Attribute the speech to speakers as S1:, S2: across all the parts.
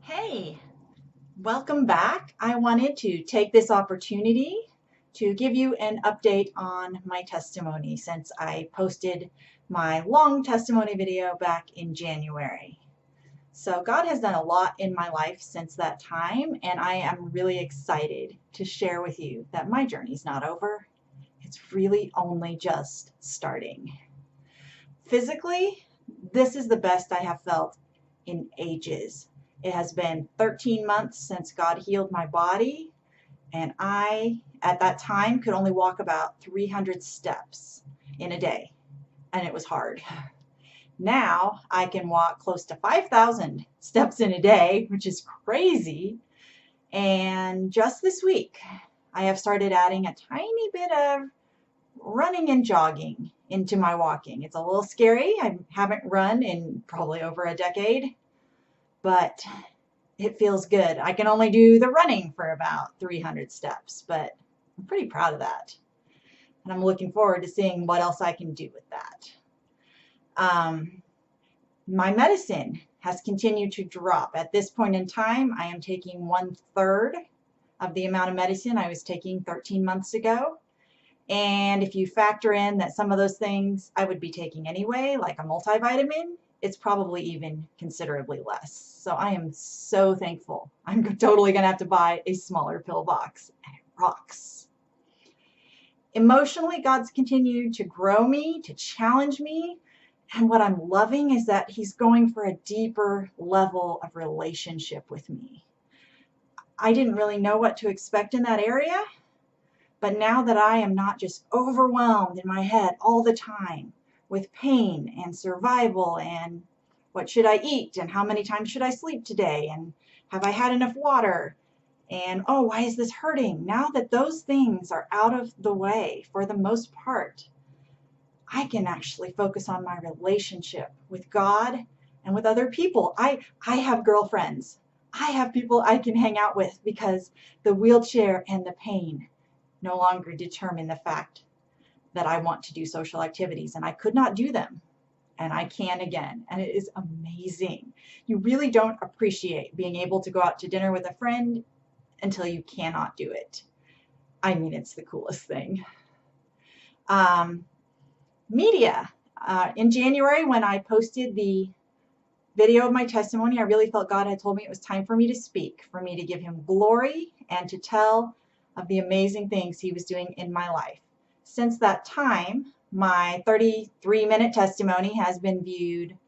S1: Hey, welcome back. I wanted to take this opportunity to give you an update on my testimony since I posted my long testimony video back in January. So God has done a lot in my life since that time, and I am really excited to share with you that my journey's not over. It's really only just starting. Physically, this is the best I have felt in ages. It has been 13 months since God healed my body, and I, at that time, could only walk about 300 steps in a day, and it was hard. Now I can walk close to 5,000 steps in a day, which is crazy. And just this week, I have started adding a tiny bit of running and jogging into my walking. It's a little scary. I haven't run in probably over a decade, but it feels good. I can only do the running for about 300 steps, but I'm pretty proud of that. And I'm looking forward to seeing what else I can do with that. My medicine has continued to drop. At this point in time, I am taking 1/3 of the amount of medicine I was taking 13 months ago. And if you factor in that some of those things I would be taking anyway, like a multivitamin, it's probably even considerably less. So I am so thankful. I'm totally going to have to buy a smaller pill box, and it rocks. Emotionally, God's continued to grow me, to challenge me. And what I'm loving is that He's going for a deeper level of relationship with me. I didn't really know what to expect in that area. But now that I am not just overwhelmed in my head all the time with pain and survival and what should I eat and how many times should I sleep today and have I had enough water and oh, why is this hurting? Now that those things are out of the way for the most part, I can actually focus on my relationship with God and with other people. I have girlfriends. I have people I can hang out with because the wheelchair and the pain no longer determine the fact that I want to do social activities, and I could not do them, and I can again, and it is amazing. You really don't appreciate being able to go out to dinner with a friend until you cannot do it. I mean, it's the coolest thing. Media. In January, when I posted the video of my testimony, I really felt God had told me it was time for me to speak, for me to give Him glory and to tell of the amazing things He was doing in my life. Since that time, my 33-minute testimony has been viewed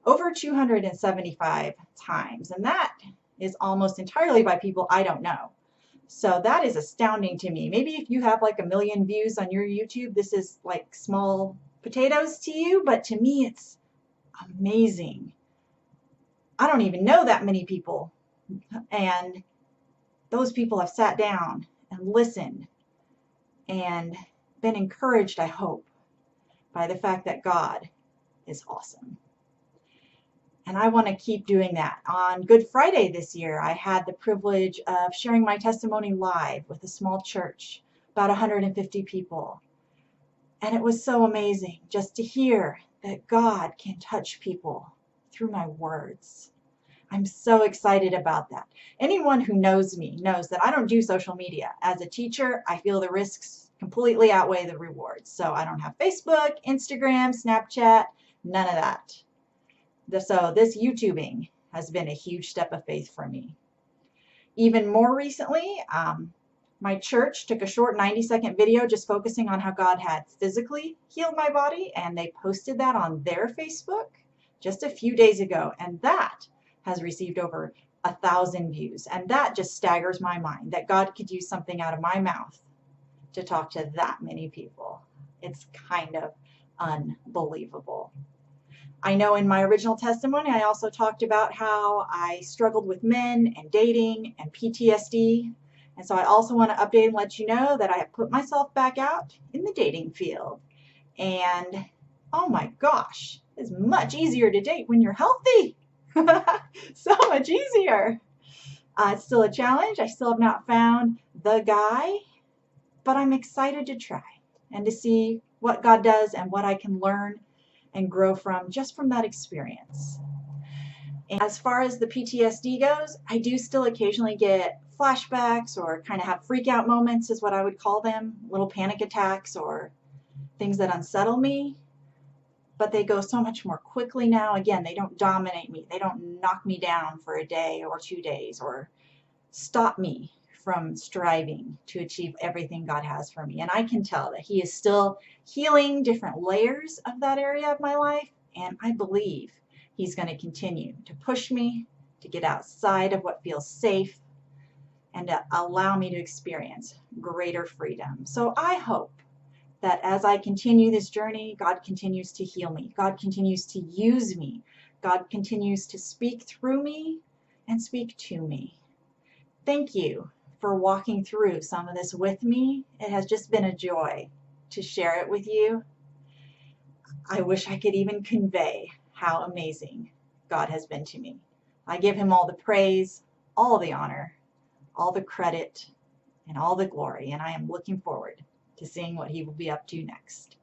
S1: over 275 times, and that is almost entirely by people I don't know. So that is astounding to me. Maybe if you have like 1 million views on your YouTube, this is like small potatoes to you, but to me it's amazing. I don't even know that many people, and those people have sat down and listened and been encouraged, I hope, by the fact that God is awesome. And I want to keep doing that. On Good Friday this year, I had the privilege of sharing my testimony live with a small church, about 150 people. And it was so amazing just to hear that God can touch people through my words. I'm so excited about that. Anyone who knows me knows that I don't do social media. As a teacher, I feel the risks completely outweigh the rewards. So I don't have Facebook, Instagram, Snapchat, none of that. So this YouTubing has been a huge step of faith for me. Even more recently, my church took a short 90-second video just focusing on how God had physically healed my body, and they posted that on their Facebook just a few days ago, and that has received over 1,000 views. And that just staggers my mind that God could use something out of my mouth to talk to that many people. It's kind of unbelievable. I know in my original testimony, I also talked about how I struggled with men and dating and PTSD. And so I also want to update and let you know that I have put myself back out in the dating field. And oh my gosh, it's much easier to date when you're healthy. So much easier. It's still a challenge. I still have not found the guy, but I'm excited to try and to see what God does and what I can learn and grow from just from that experience. And as far as the PTSD goes, I do still occasionally get flashbacks or kind of have freak out moments, is what I would call them, little panic attacks or things that unsettle me. But they go so much more quickly now. Again, they don't dominate me. They don't knock me down for a day or 2 days or stop me from striving to achieve everything God has for me. And I can tell that He is still healing different layers of that area of my life. And I believe He's going to continue to push me to get outside of what feels safe and to allow me to experience greater freedom. So I hope that as I continue this journey, God continues to heal me. God continues to use me. God continues to speak through me and speak to me. Thank you for walking through some of this with me. It has just been a joy to share it with you. I wish I could even convey how amazing God has been to me. I give Him all the praise, all the honor, all the credit, and all the glory, and I am looking forward to seeing what He will be up to next.